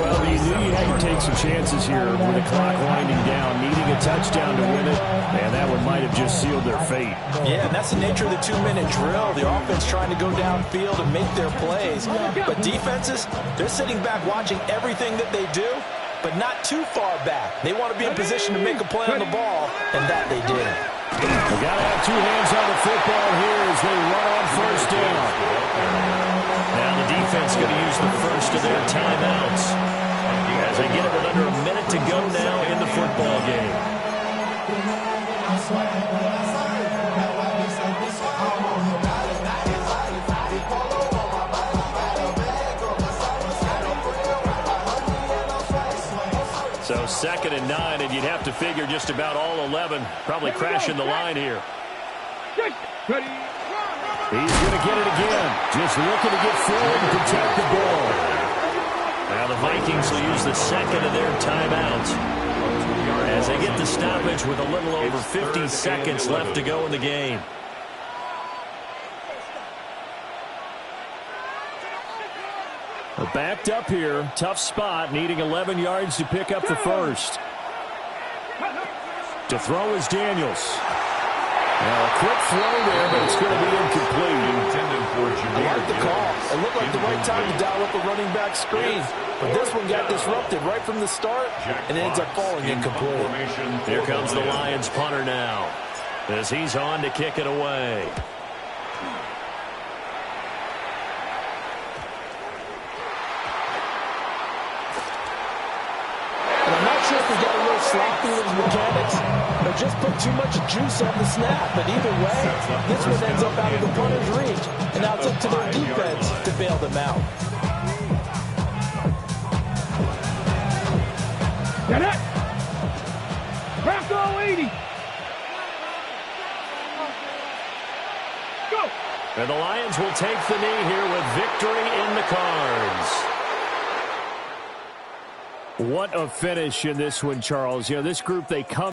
Well, you knew you had to take some chances here with the clock winding down, needing a touchdown to win it, and that one might have just sealed their fate. Yeah, and that's the nature of the 2-minute drill. The offense trying to go downfield and make their plays. But defenses, they're sitting back watching everything that they do, but not too far back. They want to be in position to make a play on the ball, and that they did. They got to have two hands on the football here as they run on first down. Now the defense going to use the first of their timeouts as they get it with under a minute to go now in the football game. So second and 9, and you'd have to figure just about all 11 probably crashing the line here. He's going to get it again. Just looking to get forward and protect the ball. Now the Vikings will use the second of their timeouts as they get the stoppage with a little over 50 seconds left to go in the game. They're backed up here. Tough spot, needing 11 yards to pick up the first. To throw is Daniels. Now a quick throw there, but it's going to be incomplete. I like the call. It looked like the right time to dial up a running back screen. But this one got disrupted right from the start and ends up falling incomplete. Here comes the Lions punter now as he's on to kick it away. Sure if he got a little sloppy with his mechanics or just put too much juice on the snap. But either way, this one ends up out of the punter's reach. And now it's up to their defense to bail them out. Get it. Crack all 80. Go. And the Lions will take the knee here with victory in the cards. What a finish in this one, Charles. You know, this group, they come